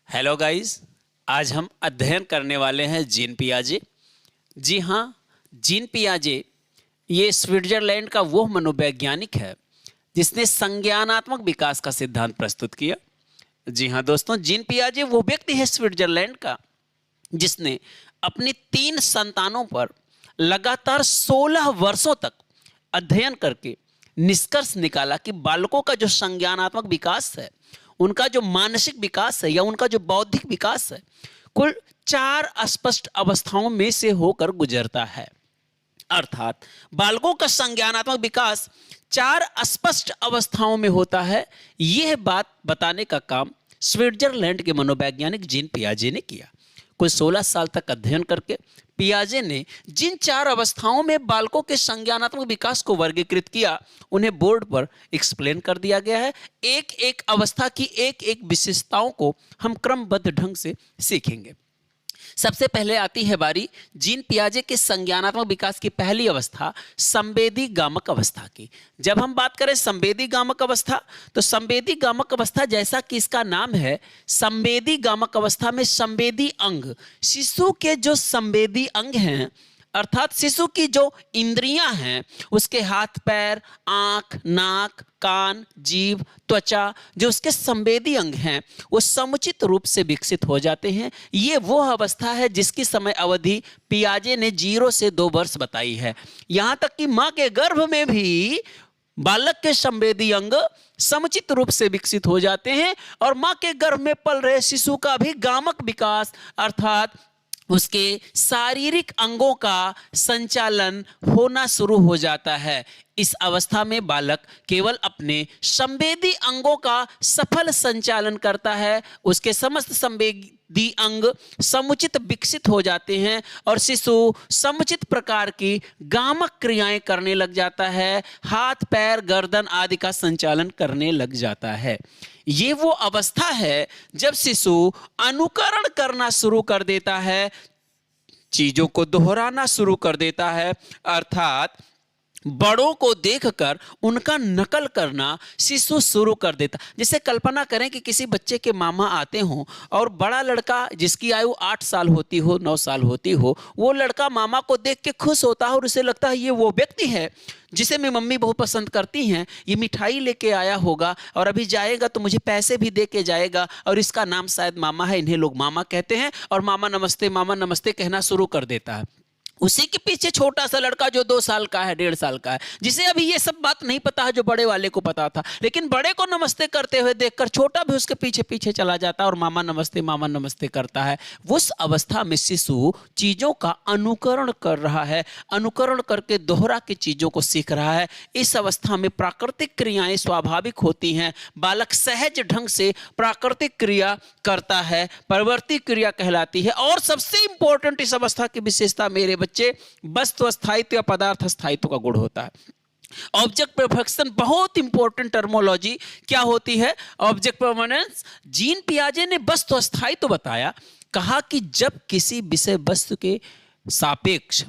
Hello guys. आज हम अध्ययन करने वाले हैं जीन पियाजे। जी हाँ, जीन पियाजे ये स्विट्जरलैंड का वो मनोवैज्ञानिक है जिसने संज्ञानात्मक विकास का सिद्धांत प्रस्तुत किया। जी हाँ दोस्तों, जीन पियाजे वो व्यक्ति है स्विट्जरलैंड का जिसने अपनी 3 संतानों पर लगातार 16 वर्षों तक अध्ययन करके निष्कर्ष निकाला कि बालकों का जो संज्ञानात्मक विकास है, उनका जो मानसिक विकास है या उनका जो बौद्धिक विकास है, कुल 4 स्पष्ट अवस्थाओं में से होकर गुजरता है। अर्थात बालकों का संज्ञानात्मक विकास 4 स्पष्ट अवस्थाओं में होता है। यह बात बताने का काम स्विट्जरलैंड के मनोवैज्ञानिक जीन पियाजे ने किया। कुल 16 साल तक अध्ययन करके पियाजे ने जिन 4 अवस्थाओं में बालकों के संज्ञानात्मक विकास को वर्गीकृत किया, उन्हें बोर्ड पर एक्सप्लेन कर दिया गया है। एक एक अवस्था की एक एक विशेषताओं को हम क्रमबद्ध ढंग से सीखेंगे। सबसे पहले आती है बारी जीन पियाजे के संज्ञानात्मक विकास की पहली अवस्था संवेदी गामक अवस्था की। जब हम बात करें संवेदी गामक अवस्था, तो संवेदी गामक अवस्था जैसा कि इसका नाम है, संवेदी गामक अवस्था में संवेदी अंग, शिशु के जो संवेदी अंग हैं, अर्थात शिशु की जो इंद्रियां हैं, उसके हाथ पैर, आंख, नाक, कान, जीभ, त्वचा, जो उसके संवेदी अंग हैं, वो समुचित रूप से विकसित हो जाते हैं। ये वो अवस्था है जिसकी समय अवधि पियाजे ने 0 से 2 वर्ष बताई है। यहां तक कि मां के गर्भ में भी बालक के संवेदी अंग समुचित रूप से विकसित हो जाते हैं और मां के गर्भ में पल रहे शिशु का भी गामक विकास, अर्थात उसके शारीरिक अंगों का संचालन होना शुरू हो जाता है। इस अवस्था में बालक केवल अपने संवेदी अंगों का सफल संचालन करता है। उसके समस्त संवेदी अंग समुचित विकसित हो जाते हैं और शिशु समुचित प्रकार की गामक क्रियाएं करने लग जाता है, हाथ पैर गर्दन आदि का संचालन करने लग जाता है। ये वो अवस्था है जब शिशु अनुकरण करना शुरू कर देता है, चीजों को दोहराना शुरू कर देता है, अर्थात बड़ों को देखकर उनका नकल करना शिशु शुरू कर देता। जैसे कल्पना करें कि किसी बच्चे के मामा आते हों और बड़ा लड़का जिसकी आयु 8 साल होती हो, 9 साल होती हो, वो लड़का मामा को देख के खुश होता है और उसे लगता है ये वो व्यक्ति है जिसे मेरी मम्मी बहुत पसंद करती हैं, ये मिठाई लेके आया होगा और अभी जाएगा तो मुझे पैसे भी दे के जाएगा और इसका नाम शायद मामा है, इन्हें लोग मामा कहते हैं, और मामा नमस्ते कहना शुरू कर देता है। उसी के पीछे छोटा सा लड़का जो 2 साल का है, 1.5 साल का है, जिसे अभी ये सब बात नहीं पता है जो बड़े वाले को पता था, लेकिन बड़े को नमस्ते करते हुए देखकर छोटा भी उसके पीछे पीछे चला जाता है और मामा नमस्ते करता है। उस अवस्था में शिशु चीजों का अनुकरण कर रहा है, अनुकरण करके दोहरा के चीजों को सीख रहा है। इस अवस्था में प्राकृतिक क्रियाएं स्वाभाविक होती हैं। बालक सहज ढंग से प्राकृतिक क्रिया करता है, प्रवृत्ति क्रिया कहलाती है। और सबसे इंपॉर्टेंट इस अवस्था की विशेषता मेरे बच्चे, वस्तु स्थायित्व या पदार्थ स्थायित्व का गुण होता है। ऑब्जेक्ट परफेक्शन बहुत इंपॉर्टेंट टर्मोलॉजी क्या होती है, ऑब्जेक्ट परमानेंस। जीन पियाजे ने वस्तु स्थायित्व बताया, कहा कि जब किसी विषय वस्तु के सापेक्ष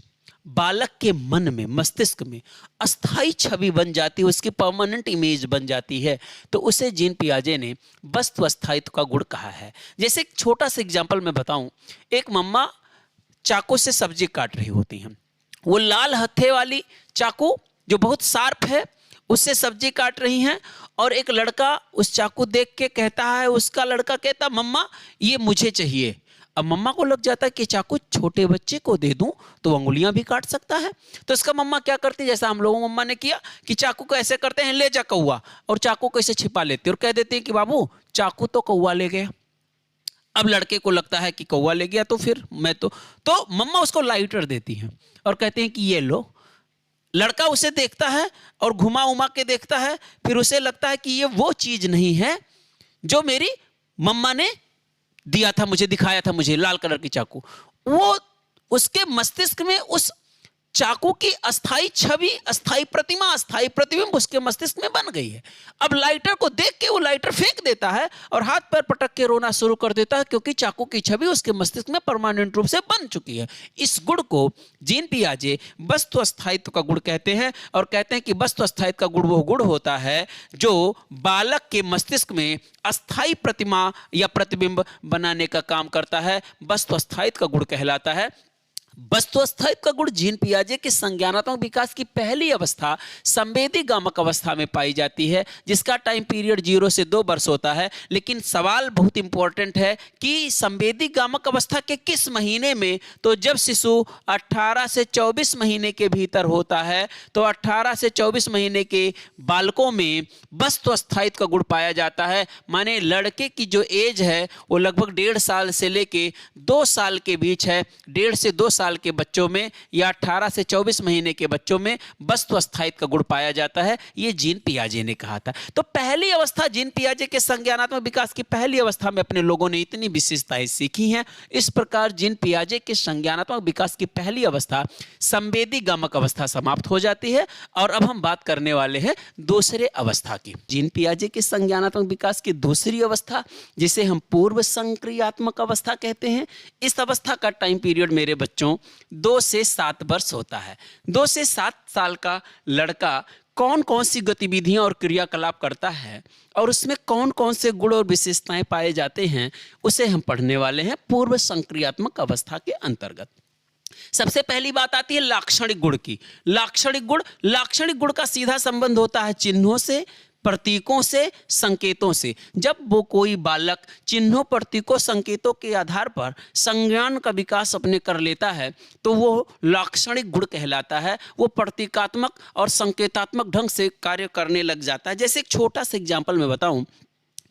बालक के मन में, मस्तिष्क में अस्थाई छवि बन जाती है, उसकी परमानेंट इमेज बन जाती है, तो उसे जीन पियाजे ने वस्तु स्थायित्व का गुण कहा है। जैसे एक छोटा सा एग्जांपल मैं बताऊं, एक मम्मा चाकू से सब्जी काट रही होती हैं, वो लाल हत्थे वाली चाकू जो बहुत शार्प है उससे सब्जी काट रही हैं, और एक लड़का उस चाकू देख के कहता है, उसका लड़का कहता मम्मा ये मुझे चाहिए। अब मम्मा को लग जाता है कि चाकू छोटे बच्चे को दे दूं तो उंगलियां भी काट सकता है, तो इसका मम्मा क्या करती है, जैसा हम लोगों मम्मा ने किया कि चाकू को ऐसे करते हैं, ले जा कौवा, और चाकू को ऐसे छिपा लेते और कह देते हैं कि बाबू चाकू तो कौवा ले गया। अब लड़के को लगता है कि कौवा ले गया तो फिर मैं तो मम्मा उसको लाइटर देती हैं और कहते हैं कि ये लो। लड़का उसे देखता है और घुमा उमा के देखता है, फिर उसे लगता है कि ये वो चीज नहीं है जो मेरी मम्मा ने दिया था, मुझे दिखाया था, मुझे लाल कलर की चाकू। वो उसके मस्तिष्क में उस चाकू की अस्थाई छवि, अस्थाई प्रतिमा, अस्थाई प्रतिबिंब उसके मस्तिष्क में बन गई है। अब लाइटर को देख के वो लाइटर फेंक देता है और हाथ पैर पटक के रोना शुरू कर देता है, क्योंकि चाकू की छवि उसके मस्तिष्क में परमानेंट रूप से बन चुकी है। इस गुण को जीन पियाजे वस्तु अस्थायित्व का गुण कहते हैं, और कहते हैं कि वस्तु अस्थायित्व का गुण वो गुण होता है जो बालक के मस्तिष्क में अस्थाई प्रतिमा या प्रतिबिंब बनाने का काम करता है। वस्तु अस्थायित्व का गुण कहलाता है। वस्तु अस्थायित्व का गुण जीन पियाजे के संज्ञानात्मक विकास की पहली अवस्था संवेदी गामक अवस्था में पाई जाती है, जिसका टाइम पीरियड 0 से 2 वर्ष होता है। लेकिन सवाल बहुत इंपॉर्टेंट है कि संवेदी गामक अवस्था के किस महीने में? तो जब शिशु 18 से 24 महीने के भीतर होता है, तो 18 से 24 महीने के बालकों में वस्तु अस्थायित्व का गुण पाया जाता है। माने लड़के की जो एज है वो लगभग 1.5 साल से लेके 2 साल के बीच है। 1.5 से 2 साल के बच्चों में या 18 से 24 महीने के बच्चों में वस्तु अस्थायित्व का गुण पाया जाता है। ये जीन पियाजे ने कहा था। तो पहली अवस्था जीन पियाजे के संज्ञानात्मक विकास की पहली अवस्था में अपने लोगों ने इतनी विशेषताएं सीखी हैं। इस प्रकार जीन पियाजे के संज्ञानात्मक विकास की पहली अवस्था संवेदी गामक अवस्था समाप्त हो जाती है। और अब हम बात करने वाले हैं दूसरे अवस्था की। जीन पियाजे के संज्ञानात्मक विकास की दूसरी अवस्था, जिसे हम पूर्व संक्रियात्मक अवस्था कहते हैं, इस अवस्था का टाइम पीरियड मेरे बच्चों 2 से 7 वर्ष होता है। 2 से 7 साल का लड़का कौन कौन सी गतिविधियां और क्रियाकलाप करता है और उसमें कौन कौन से गुण और विशेषताएं पाए जाते हैं, उसे हम पढ़ने वाले हैं पूर्व संक्रियात्मक अवस्था के अंतर्गत। सबसे पहली बात आती है लाक्षणिक गुण की। लाक्षणिक गुण का सीधा संबंध होता है चिन्हों से, प्रतीकों से, संकेतों से। जब वो कोई बालक चिन्हों, प्रतीकों, संकेतों के आधार पर संज्ञान का विकास अपने कर लेता है, तो वो लाक्षणिक गुण कहलाता है। वो प्रतीकात्मक और संकेतात्मक ढंग से कार्य करने लग जाता है। जैसे एक छोटा सा एग्जाम्पल मैं बताऊं,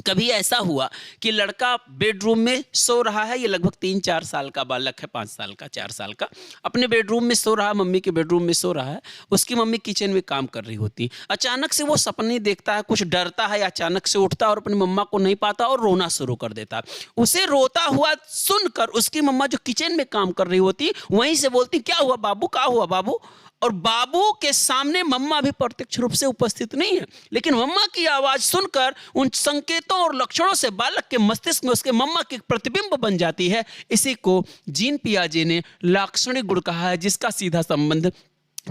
कभी ऐसा हुआ कि लड़का बेडरूम में सो रहा है, ये लगभग 3-4 साल का बालक है, 5 साल का, 4 साल का, अपने बेडरूम में सो रहा है, मम्मी के बेडरूम में सो रहा है। उसकी मम्मी किचन में काम कर रही होती है। अचानक से वो सपने देखता है, कुछ डरता है, अचानक से उठता है और अपनी मम्मा को नहीं पाता और रोना शुरू कर देता है। उसे रोता हुआ सुनकर उसकी मम्मा जो किचन में काम कर रही होती वहीं से बोलती, क्या हुआ बाबू, क्या हुआ बाबू? और बाबू के सामने मम्मा भी प्रत्यक्ष रूप से उपस्थित नहीं है, लेकिन मम्मा की आवाज सुनकर उन संकेतों और लक्षणों से बालक के मस्तिष्क में उसके मम्मा की प्रतिबिंब बन जाती है। इसी को जीन पियाजे ने लाक्षणिक गुण कहा है, जिसका सीधा संबंध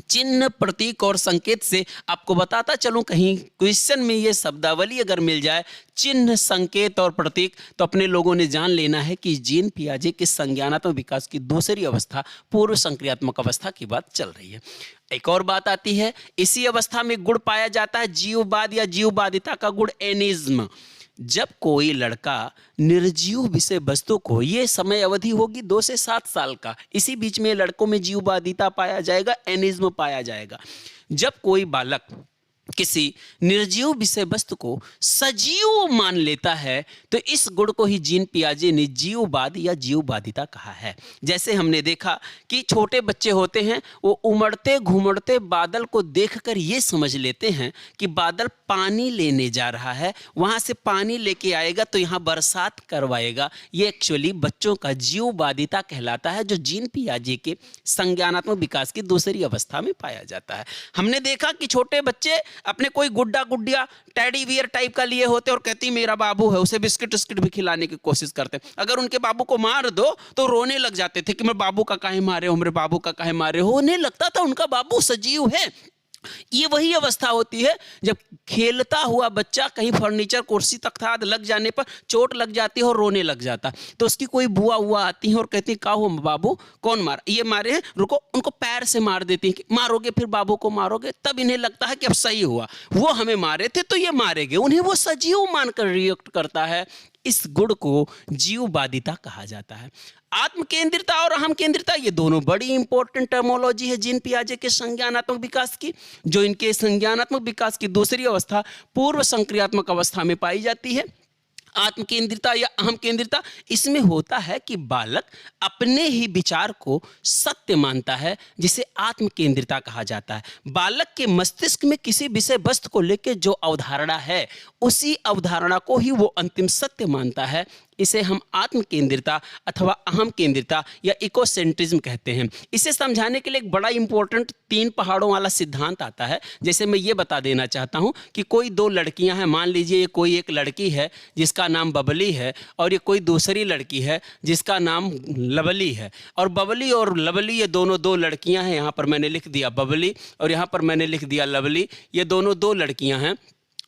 चिन्ह, प्रतीक और संकेत से। आपको बताता चलूं, कहीं क्वेश्चन में ये शब्दावली अगर मिल जाए, चिन्ह, संकेत और प्रतीक, तो अपने लोगों ने जान लेना है कि जीन पियाजे के संज्ञानात्मक विकास की दूसरी अवस्था पूर्व संक्रियात्मक अवस्था की बात चल रही है। एक और बात आती है, इसी अवस्था में गुण पाया जाता है जीववाद या जीववादिता का गुण, एनिज्म। जब कोई लड़का निर्जीव विषय वस्तु को, ये समय अवधि होगी 2 से 7 साल का, इसी बीच में लड़कों में जीववादिता पाया जाएगा, एनिज्म पाया जाएगा। जब कोई बालक किसी निर्जीव विषय वस्तु को सजीव मान लेता है, तो इस गुण को ही जीन पियाजे ने जीववाद या जीववादिता कहा है। जैसे हमने देखा कि छोटे बच्चे होते हैं, वो उमड़ते घुमड़ते बादल को देखकर ये समझ लेते हैं कि बादल पानी लेने जा रहा है, वहां से पानी लेके आएगा तो यहाँ बरसात करवाएगा। ये एक्चुअली बच्चों का जीववादिता कहलाता है, जो जीन पियाजे के संज्ञानात्मक विकास की दूसरी अवस्था में पाया जाता है। हमने देखा कि छोटे बच्चे अपने कोई गुड्डा गुड्डिया टेडी बियर टाइप का लिए होते और कहती मेरा बाबू है, उसे बिस्किट बिस्किट भी खिलाने की कोशिश करते। अगर उनके बाबू को मार दो तो रोने लग जाते थे कि मेरे बाबू का काहे मारे हो, मेरे बाबू का काहे मारे हो। उन्हें लगता था उनका बाबू सजीव है। ये वही अवस्था होती है जब खेलता हुआ बच्चा कहीं फर्नीचर, कुर्सी, तख्ता लग जाने पर चोट लग जाती है और रोने लग जाता, तो उसकी कोई बुआ हुआ आती है और कहती है, का हो बाबू, कौन मारा? ये मारे हैं, रुको। उनको पैर से मार देती है, मारोगे फिर बाबू को मारोगे, तब इन्हें लगता है कि अब सही हुआ, वो हमें मारे थे तो ये मारेंगे। उन्हें वो सजीव मानकर रिएक्ट करता है। इस गुण को जीववादिता कहा जाता है। आत्म केंद्रिता और अहम केंद्रिता, ये दोनों बड़ी इंपॉर्टेंट टर्मोलॉजी है जीन पियाजे के संज्ञानात्मक विकास की, जो इनके संज्ञानात्मक विकास की दूसरी अवस्था पूर्व संक्रियात्मक अवस्था में पाई जाती है। आत्म केंद्रिता या अहम केंद्रिता, इसमें होता है कि बालक अपने ही विचार को सत्य मानता है, जिसे आत्म केंद्रिता कहा जाता है। बालक के मस्तिष्क में किसी विषय वस्तु को लेकर जो अवधारणा है, उसी अवधारणा को ही वो अंतिम सत्य मानता है। इसे हम आत्म केंद्रिता अथवा अहम केंद्रिता या इकोसेंट्रिज्म कहते हैं। इसे समझाने के लिए एक बड़ा इंपॉर्टेंट 3 पहाड़ों वाला सिद्धांत आता है। जैसे मैं ये बता देना चाहता हूँ कि कोई 2 लड़कियां हैं, मान लीजिए कोई एक लड़की है जिसका नाम बबली है और ये कोई दूसरी लड़की है जिसका नाम लवली है, और बबली और लवली ये दोनों 2 लड़कियां हैं। यहाँ पर मैंने लिख दिया बबली और यहाँ पर मैंने लिख दिया लवली, ये दोनों 2 लड़कियां हैं।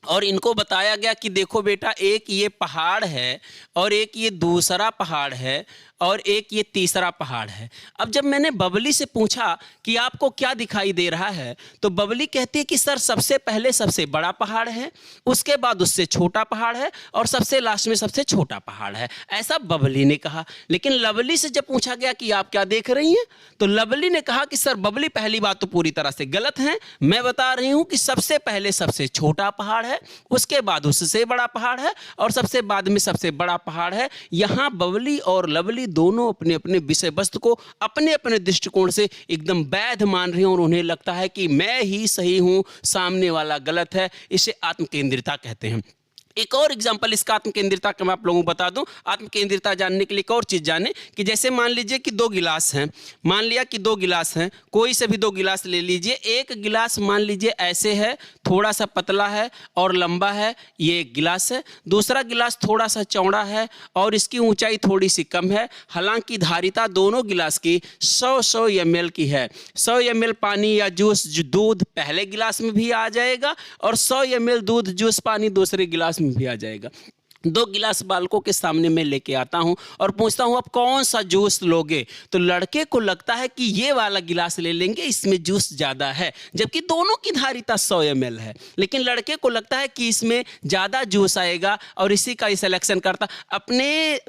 और इनको बताया गया कि देखो बेटा, एक ये पहाड़ है और एक ये दूसरा पहाड़ है और एक ये तीसरा पहाड़ है। अब जब मैंने बबली से पूछा कि आपको क्या दिखाई दे रहा है, तो बबली कहती है कि सर सबसे पहले सबसे बड़ा पहाड़ है, उसके बाद उससे छोटा पहाड़ है और सबसे लास्ट में सबसे छोटा पहाड़ है। ऐसा बबली ने कहा। लेकिन लवली से जब पूछा गया कि आप क्या देख रही हैं, तो लवली ने कहा कि सर बबली, पहली बात तो पूरी तरह से गलत है। मैं बता रही हूं कि सबसे पहले सबसे छोटा पहाड़ है, उसके बाद उससे बड़ा पहाड़ है और सबसे बाद में सबसे बड़ा पहाड़ है। यहां बबली और लवली दोनों अपने अपने विषय वस्तु को अपने अपने दृष्टिकोण से एकदम वैध मान रहे हैं और उन्हें लगता है कि मैं ही सही हूं, सामने वाला गलत है। इसे आत्म केंद्रिता कहते हैं। एक और एग्जाम्पल इसका आत्म केंद्रिता का मैं आप लोगों को बता दूं। आत्म केंद्रिता जानने के लिए एक और चीज जाने कि जैसे मान लीजिए कि 2 गिलास हैं, मान लिया कि 2 गिलास हैं, कोई से भी 2 गिलास ले लीजिए। एक गिलास मान लीजिए ऐसे है, थोड़ा सा पतला है और लंबा है, ये एक गिलास है। दूसरा गिलास थोड़ा सा चौड़ा है और इसकी ऊंचाई थोड़ी सी कम है। हालांकि धारिता दोनों गिलास की 100 ml की है। 100 ml पानी या जूस दूध पहले गिलास में भी आ जाएगा और 100 ml दूध जूस पानी दूसरे गिलास में भी आ जाएगा। 2 गिलास बालकों के सामने मैं लेके आता हूं और पूछता हूं आप कौन सा जूस लोगे, तो लड़के को लगता है कि ये वाला गिलास ले लेंगे, इसमें जूस ज्यादा है, जबकि दोनों की धारिता 100 ml है। लेकिन लड़के को लगता है कि इसमें ज्यादा जूस आएगा और इसी का सिलेक्शन करता। अपने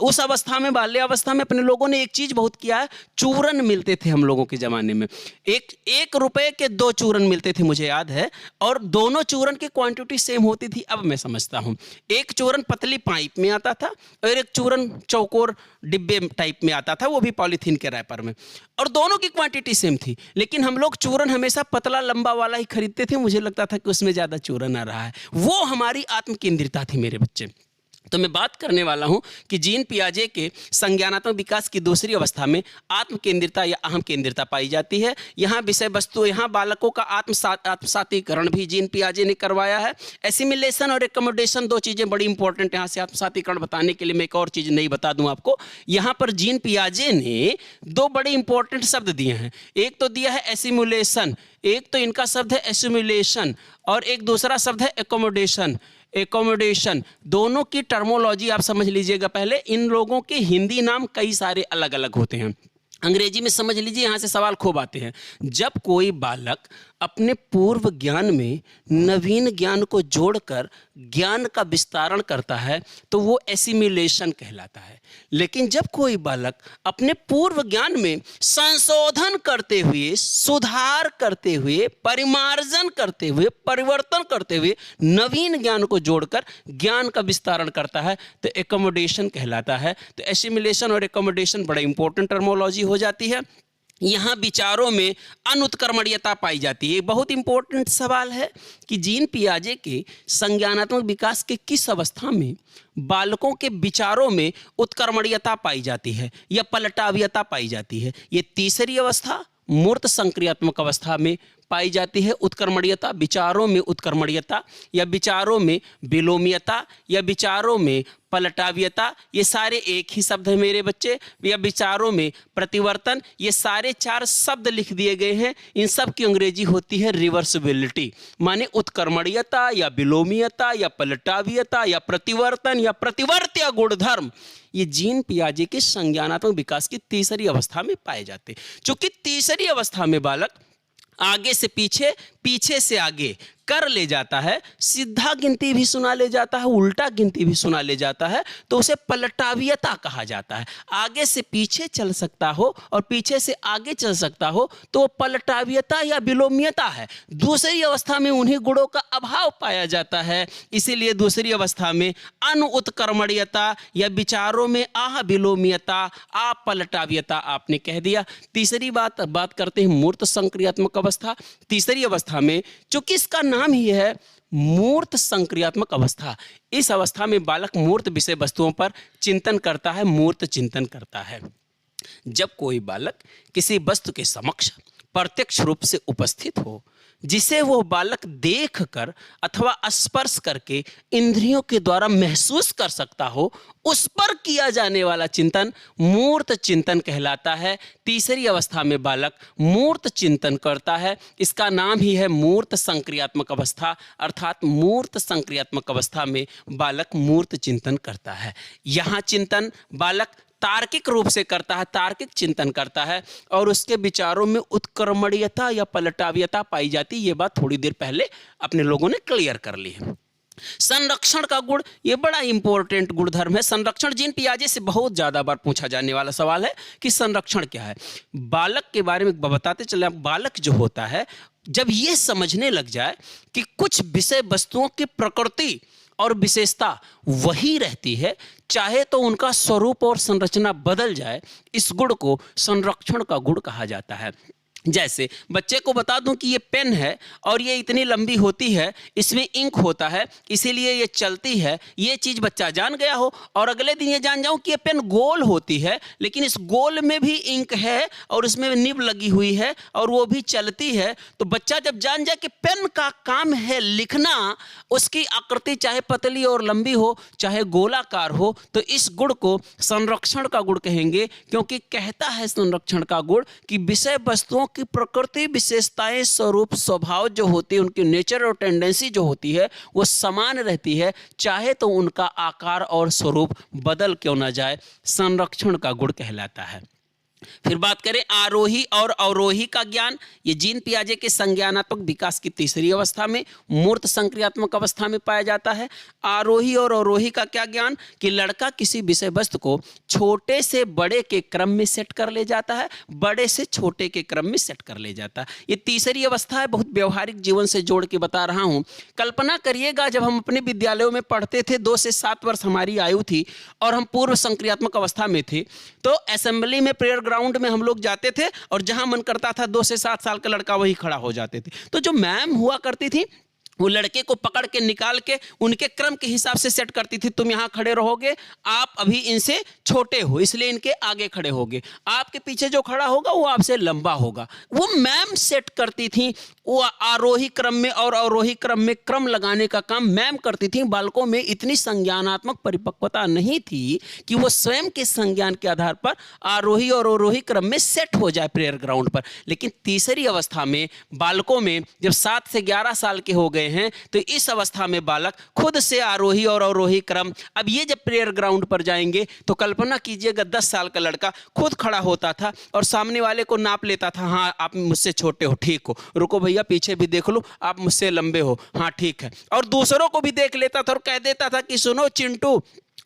उस अवस्था में, बाल्यावस्था में, अपने लोगों ने एक चीज बहुत किया है। चूरन मिलते थे हम लोगों के जमाने में, 1 रुपए के 2 चूरन मिलते थे, मुझे याद है, और दोनों चूरन की क्वांटिटी सेम होती थी। अब मैं समझता हूं, एक चूरन पतली पाइप में आता था और एक चूरन चौकोर डिब्बे टाइप में आता था, वो भी पॉलीथीन के रैपर में, और दोनों की क्वांटिटी सेम थी। लेकिन हम लोग चूरन हमेशा पतला लंबा वाला ही खरीदते थे। मुझे लगता था कि उसमें ज्यादा चूरन आ रहा है। वो हमारी आत्म केंद्रिता थी मेरे बच्चे। तो मैं बात करने वाला हूं कि जीन पियाजे के संज्ञानात्मक विकास की दूसरी अवस्था में आत्म केंद्रिता या अहम केंद्रिता पाई जाती है। यहाँ विषय वस्तु, यहाँ बालकों का आत्मसातीकरण भी जीन पियाजे ने करवाया है। एसिमिलेशन और एकमोडेशन 2 चीजें बड़ी इंपॉर्टेंट। यहाँ से आत्मसातीकरण बताने के लिए मैं एक और चीज नहीं बता दूं आपको। यहाँ पर जीन पियाजे ने 2 बड़े इंपॉर्टेंट शब्द दिए हैं। एक तो दिया है एसिमुलेशन, एक तो इनका शब्द है एसिमुलेशन और एक दूसरा शब्द है एकोमोडेशन। एकोमोडेशन दोनों की टर्मोलॉजी आप समझ लीजिएगा। पहले इन लोगों के हिंदी नाम कई सारे अलग अलग होते हैं, अंग्रेजी में समझ लीजिए। यहाँ से सवाल खूब आते हैं। जब कोई बालक अपने पूर्व ज्ञान में नवीन ज्ञान को जोड़कर ज्ञान का विस्तारण करता है तो वो एसिमिलेशन कहलाता है। लेकिन जब कोई बालक अपने पूर्व ज्ञान में संशोधन करते हुए, सुधार करते हुए, परिमार्जन करते हुए, परिवर्तन करते हुए नवीन ज्ञान को जोड़कर ज्ञान का विस्तारण करता है तो एकोमोडेशन कहलाता है। तो एसिमिलेशन और एकोमोडेशन बड़ा इंपॉर्टेंट टर्मोलॉजी हो जाती है। यहाँ विचारों में अनुत्कर्मण्यता पाई जाती है। बहुत इंपॉर्टेंट सवाल है कि जीन पियाजे के संज्ञानात्मक विकास के किस अवस्था में बालकों के विचारों में उत्कर्मण्यता पाई जाती है या पलटाव्यता पाई जाती है। ये तीसरी अवस्था मूर्त संक्रियात्मक अवस्था में पाई जाती है। उत्कर्मण्यता, विचारों में उत्कर्मण्यता या विचारों में विलोम्यता या विचारों में पलटाव्यता, ये सारे एक ही शब्द है मेरे बच्चे। या विचारों में प्रतिवर्तन, ये सारे 4 शब्द लिख दिए गए हैं। इन सब की अंग्रेजी होती है रिवर्सिबिलिटी, माने उत्कर्मण्यता या विलोम्यता या पलटाव्यता या प्रतिवर्तन या प्रतिवर्त्य गुणधर्म। ये जीन पियाजे के संज्ञानात्मक विकास की तीसरी अवस्था में पाए जाते हैं। चूंकि तीसरी अवस्था में बालक आगे से पीछे, पीछे से आगे कर ले जाता है, सीधा गिनती भी सुना ले जाता है, उल्टा गिनती भी सुना ले जाता है, तो उसे पलटावियता कहा जाता है। आगे से पीछे चल सकता हो और पीछे से आगे चल सकता हो तो पलटावियता या विलोम्यता है। दूसरी अवस्था में उन्हीं गुणों का अभाव पाया जाता है, इसीलिए दूसरी अवस्था में अनुत्कर्मण्यता या विचारों में अविलोम्यता, अपलटावियता आपने कह दिया। तीसरी बात करते हैं मूर्त संक्रियात्मक अवस्था। तीसरी अवस्था में, चूंकि इसका नाम ही है मूर्त संक्रियात्मक अवस्था, इस अवस्था में बालक मूर्त विषय वस्तुओं पर चिंतन करता है, मूर्त चिंतन करता है। जब कोई बालक किसी वस्तु के समक्ष प्रत्यक्ष रूप से उपस्थित हो, जिसे वो बालक देखकर अथवा स्पर्श करके इंद्रियों के द्वारा महसूस कर सकता हो, उस पर किया जाने वाला चिंतन मूर्त चिंतन कहलाता है। तीसरी अवस्था में बालक मूर्त चिंतन करता है, इसका नाम ही है मूर्त संक्रियात्मक अवस्था, अर्थात मूर्त संक्रियात्मक अवस्था में बालक मूर्त चिंतन करता है। यहाँ चिंतन बालक तार्किक रूप से करता है, तार्किक चिंतन करता है और उसके विचारों में उत्कर्मण्यता या पलटावियता पाई जाती है। ये बात थोड़ी देर पहले अपने लोगों ने क्लियर कर ली है। संरक्षण का गुण, ये बड़ा इंपॉर्टेंट गुणधर्म है। संरक्षण जीन पियाजे से बहुत ज्यादा बार पूछा जाने वाला सवाल है कि संरक्षण क्या है। बालक के बारे में बताते चले, बालक जो होता है जब ये समझने लग जाए कि कुछ विषय वस्तुओं की प्रकृति और विशेषता वही रहती है, चाहे तो उनका स्वरूप और संरचना बदल जाए, इस गुण को संरक्षण का गुण कहा जाता है। जैसे बच्चे को बता दूं कि ये पेन है और ये इतनी लंबी होती है, इसमें इंक होता है, इसीलिए ये चलती है, ये चीज़ बच्चा जान गया हो, और अगले दिन ये जान जाऊं कि ये पेन गोल होती है, लेकिन इस गोल में भी इंक है और उसमें निब लगी हुई है और वो भी चलती है, तो बच्चा जब जान जाए कि पेन का काम है लिखना, उसकी आकृति चाहे पतली और लंबी हो चाहे गोलाकार हो, तो इस गुण को संरक्षण का गुण कहेंगे, क्योंकि कहता है संरक्षण का गुण कि विषय वस्तुओं की प्रकृति, विशेषताएं, स्वरूप, स्वभाव जो होती है, उनकी नेचर और टेंडेंसी जो होती है वो समान रहती है, चाहे तो उनका आकार और स्वरूप बदल क्यों ना जाए, संरक्षण का गुण कहलाता है। फिर बात करें आरोही और अवरोही का ज्ञान, ये जीन पियाजे के संज्ञानात्मक विकास की तीसरी अवस्था में मूर्त संक्रियात्मक अवस्था में पाया जाता है। आरोही और अवरोही का क्या ज्ञान कि लड़का किसी विषय वस्तु को छोटे से बड़े के क्रम में सेट कर ले जाता है, बड़े से छोटे के क्रम में सेट कर ले जाता है। ये तीसरी अवस्था है, बहुत व्यवहारिक जीवन से जोड़ के बता रहा हूँ। कल्पना करिएगा जब हम अपने विद्यालयों में पढ़ते थे, 2 से 7 वर्ष हमारी आयु थी और हम पूर्व संक्रियात्मक अवस्था में थे, तो असेंबली में प्रेयर ग्राउंड में हम लोग जाते थे और जहां मन करता था 2 से 7 साल का लड़का वही खड़ा हो जाते थे। तो जो मैम हुआ करती थी वो लड़के को पकड़ के निकाल के उनके क्रम के हिसाब से सेट करती थी। तुम यहाँ खड़े रहोगे, आप अभी इनसे छोटे हो इसलिए इनके आगे खड़े होगे, आपके पीछे जो खड़ा होगा वो आपसे लंबा होगा। वो मैम सेट करती थी, वो आरोही क्रम में और अवरोही क्रम में क्रम लगाने का काम मैम करती थी। बालकों में इतनी संज्ञानात्मक परिपक्वता नहीं थी कि वो स्वयं के संज्ञान के आधार पर आरोही और अवरोही क्रम में सेट हो जाए प्रेयर ग्राउंड पर। लेकिन तीसरी अवस्था में बालकों में जब 7 से 11 साल के हो गए हैं, तो इस अवस्था में बालक खुद से आरोही और अवरोही क्रम, अब ये जब प्रेयर ग्राउंड पर जाएंगे तो कल्पना कीजिएगा 10 साल का लड़का खुद खड़ा होता था और सामने वाले को नाप लेता था, हाँ आप मुझसे छोटे हो, ठीक हो, रुको भैया पीछे भी देख लो, आप मुझसे लंबे हो, हाँ ठीक है, और दूसरों को भी देख लेता था और कह देता था कि सुनो चिंटू,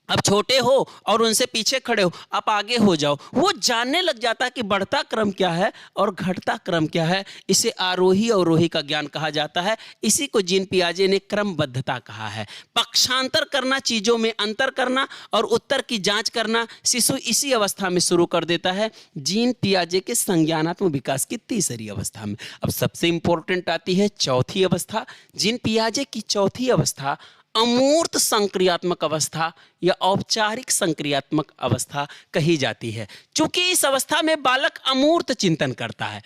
अब छोटे हो और उनसे पीछे खड़े हो, आप आगे हो जाओ। वो जानने लग जाता कि बढ़ता क्रम क्या है और घटता क्रम क्या है। इसे आरोही और अवरोही का ज्ञान कहा जाता है। इसी को जीन पियाजे ने क्रमबद्धता कहा है। पक्षांतर करना, चीजों में अंतर करना और उत्तर की जांच करना शिशु इसी अवस्था में शुरू कर देता है, जीन पियाजे के संज्ञानात्मक विकास की तीसरी अवस्था में। अब सबसे इंपॉर्टेंट आती है चौथी अवस्था। जीन पियाजे की चौथी अवस्था अमूर्त संक्रियात्मक अवस्था या औपचारिक संक्रियात्मक अवस्था कही जाती है। चूंकि इस अवस्था में बालक अमूर्त चिंतन करता है।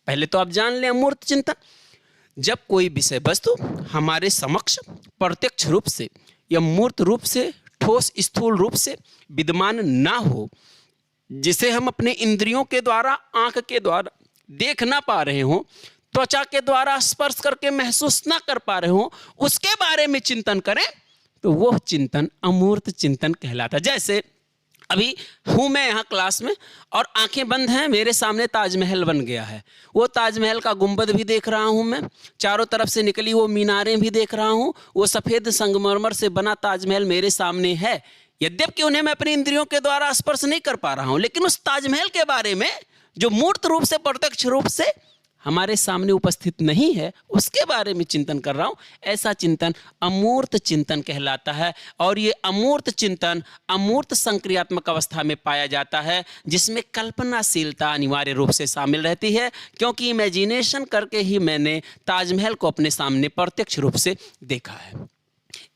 पहले तो आप जान लें अमूर्त चिंतन, जब कोई विषय वस्तु हमारे समक्ष प्रत्यक्ष रूप से या मूर्त रूप से, ठोस स्थूल रूप से विद्यमान ना हो, जिसे हम अपने इंद्रियों के द्वारा, आंख के द्वारा देख ना पा रहे हों, त्वचा के द्वारा स्पर्श करके महसूस ना कर पा रहे हो, उसके बारे में चिंतन करें तो वह चिंतन अमूर्त चिंतन कहलाता है। जैसे अभी हूँ मैं यहाँ क्लास में और आंखें बंद हैं, मेरे सामने ताजमहल बन गया है। वो ताजमहल का गुंबद भी देख रहा हूँ मैं, चारों तरफ से निकली वो मीनारें भी देख रहा हूँ, वो सफ़ेद संगमरमर से बना ताजमहल मेरे सामने है। यद्यपि उन्हें मैं अपनी इंद्रियों के द्वारा स्पर्श नहीं कर पा रहा हूँ, लेकिन उस ताजमहल के बारे में जो मूर्त रूप से, प्रत्यक्ष रूप से हमारे सामने उपस्थित नहीं है, उसके बारे में चिंतन कर रहा हूँ। ऐसा चिंतन अमूर्त चिंतन कहलाता है। और ये अमूर्त चिंतन अमूर्त संक्रियात्मक अवस्था में पाया जाता है, जिसमें कल्पनाशीलता अनिवार्य रूप से शामिल रहती है, क्योंकि इमेजिनेशन करके ही मैंने ताजमहल को अपने सामने प्रत्यक्ष रूप से देखा है।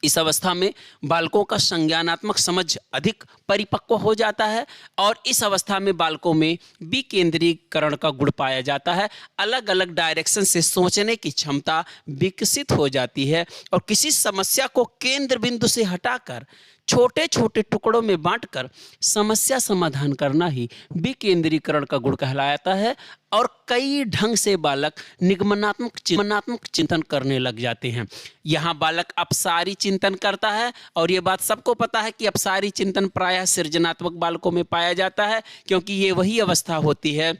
इस अवस्था में बालकों का संज्ञानात्मक समझ अधिक परिपक्व हो जाता है और इस अवस्था में बालकों में विकेंद्रीकरण का गुण पाया जाता है। अलग अलग डायरेक्शन से सोचने की क्षमता विकसित हो जाती है और किसी समस्या को केंद्र बिंदु से हटाकर छोटे छोटे टुकड़ों में बांटकर समस्या समाधान करना ही विकेंद्रीकरण का गुण कहलाता है। और कई ढंग से बालक निगमनात्मक चिंतन करने लग जाते हैं। यहाँ बालक अपसारी चिंतन करता है और ये बात सबको पता है कि अपसारी चिंतन प्रायः सृजनात्मक बालकों में पाया जाता है, क्योंकि ये वही अवस्था होती है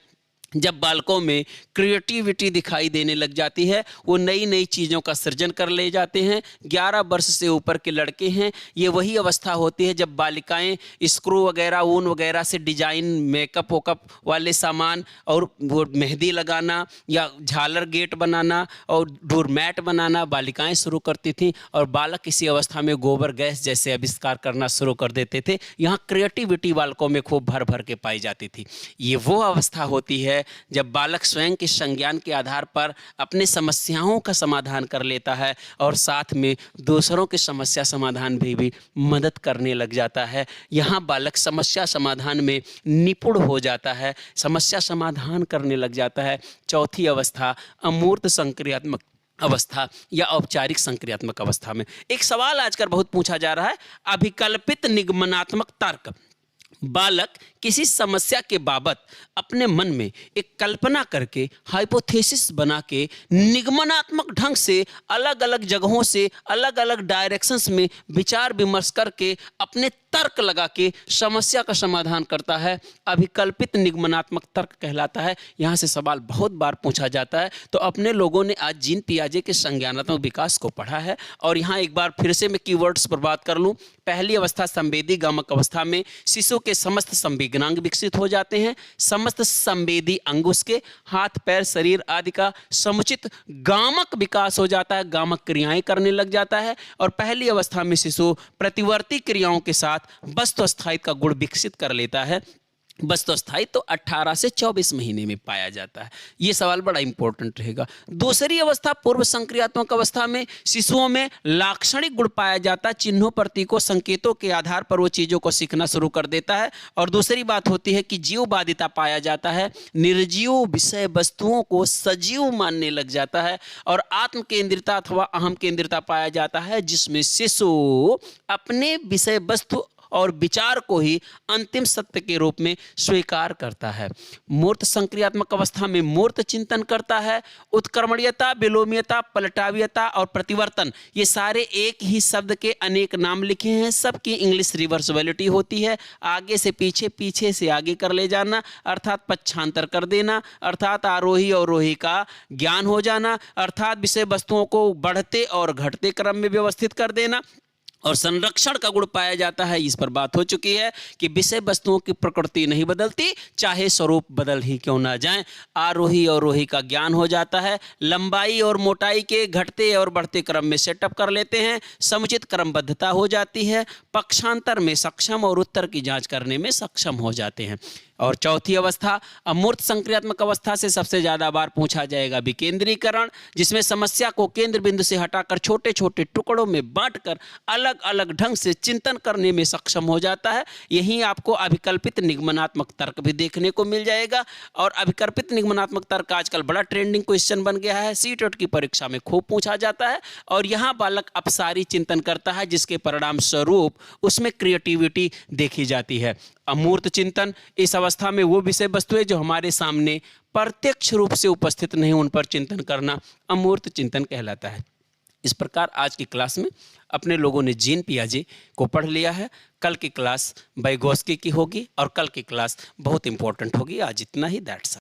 जब बालकों में क्रिएटिविटी दिखाई देने लग जाती है। वो नई नई चीज़ों का सृजन कर ले जाते हैं। 11 वर्ष से ऊपर के लड़के हैं, ये वही अवस्था होती है जब बालिकाएं स्क्रू वगैरह, ऊन वगैरह से डिजाइन, मेकअप वोकअप वाले सामान और वो मेहंदी लगाना या झालर गेट बनाना और डोरमैट बनाना बालिकाएं शुरू करती थीं और बालक इसी अवस्था में गोबर गैस जैसे आविष्कार करना शुरू कर देते थे। यहाँ क्रिएटिविटी बालकों में खूब भर भर के पाई जाती थी। ये वो अवस्था होती है जब बालक स्वयं के संज्ञान के आधार पर अपने समस्याओं का समाधान कर लेता है और साथ में दूसरों की समस्या समाधान भी मदद करने लग जाता है। यहाँ बालक समस्या समाधान में निपुण हो जाता है, समस्या समाधान करने लग जाता है। चौथी अवस्था अमूर्त संक्रियात्मक अवस्था या औपचारिक संक्रियात्मक अवस्था में एक सवाल आजकल बहुत पूछा जा रहा है, अभिकल्पित निगमनात्मक तर्क। बालक किसी समस्या के बाबत अपने मन में एक कल्पना करके, हाइपोथेसिस बना के, निगमनात्मक ढंग से अलग अलग जगहों से अलग अलग डायरेक्शंस में विचार विमर्श करके अपने तर्क लगा के समस्या का समाधान करता है। अभिकल्पित निगमनात्मक तर्क कहलाता है। यहाँ से सवाल बहुत बार पूछा जाता है। तो अपने लोगों ने आज जीन पियाजे के संज्ञानात्मक विकास को पढ़ा है और यहाँ एक बार फिर से मैं कीवर्ड्स पर बात कर लूँ। पहली अवस्था संवेदी गामक अवस्था में शिशु के समस्त संवेदनांग विकसित हो जाते हैं। समस्त संवेदी अंग, उसके हाथ पैर शरीर आदि का समुचित गामक विकास हो जाता है, गामक क्रियाएं करने लग जाता है। और पहली अवस्था में शिशु प्रतिवर्ती क्रियाओं के साथ वस्तु स्थायित्व का गुण विकसित कर लेता है। वस्तु स्थायित्व तो 18 से 24 महीने में पाया जाता है। ये सवाल बड़ा इंपॉर्टेंट रहेगा। दूसरी अवस्था पूर्व संक्रियात्मक अवस्था में शिशुओं में लाक्षणिक गुण पाया जाता है। चिन्हों, प्रतीकों, संकेतों के आधार पर वो चीज़ों को सीखना शुरू कर देता है। और दूसरी बात होती है कि जीवबाधिता पाया जाता है। निर्जीव विषय वस्तुओं को सजीव मानने लग जाता है और आत्म केंद्रिता अथवा अहम केंद्रिता पाया जाता है, जिसमें शिशु अपने विषय वस्तु और विचार को ही अंतिम सत्य के रूप में स्वीकार करता है। मूर्त संक्रियात्मक अवस्था में मूर्त चिंतन करता है। उत्क्रमणीयता, विलोमीयता, पलटावीयता और प्रतिवर्तन, ये सारे एक ही शब्द के अनेक नाम लिखे हैं। सबकी इंग्लिश रिवर्सिबिलिटी होती है। आगे से पीछे, पीछे से आगे कर ले जाना, अर्थात पक्षांतर कर देना, अर्थात आरोही और रोही का ज्ञान हो जाना, अर्थात विषय वस्तुओं को बढ़ते और घटते क्रम में व्यवस्थित कर देना। और संरक्षण का गुण पाया जाता है। इस पर बात हो चुकी है कि विषय वस्तुओं की प्रकृति नहीं बदलती, चाहे स्वरूप बदल ही क्यों ना जाए। आरोही और रोही का ज्ञान हो जाता है। लंबाई और मोटाई के घटते और बढ़ते क्रम में सेटअप कर लेते हैं। समुचित क्रमबद्धता हो जाती है। पक्षांतर में सक्षम और उत्तर की जांच करने में सक्षम हो जाते हैं। और चौथी अवस्था अमूर्त संक्रियात्मक अवस्था से सबसे ज़्यादा बार पूछा जाएगा विकेंद्रीकरण, जिसमें समस्या को केंद्र बिंदु से हटाकर छोटे छोटे टुकड़ों में बांटकर अलग अलग ढंग से चिंतन करने में सक्षम हो जाता है। यहीं आपको अभिकल्पित निगमनात्मक तर्क भी देखने को मिल जाएगा। और अभिकल्पित निगमनात्मक तर्क आजकल बड़ा ट्रेंडिंग क्वेश्चन बन गया है, सीटेट की परीक्षा में खूब पूछा जाता है। और यहाँ बालक अपसारी चिंतन करता है, जिसके परिणाम स्वरूप उसमें क्रिएटिविटी देखी जाती है। अमूर्त चिंतन, इस अवस्था में वो विषय वस्तुएं जो हमारे सामने प्रत्यक्ष रूप से उपस्थित नहीं, उन पर चिंतन करना अमूर्त चिंतन कहलाता है। इस प्रकार आज की क्लास में अपने लोगों ने जीन पियाजे को पढ़ लिया है। कल की क्लास वाइगोस्की की होगी और कल की क्लास बहुत इंपॉर्टेंट होगी। आज इतना ही, दैट्स ऑल।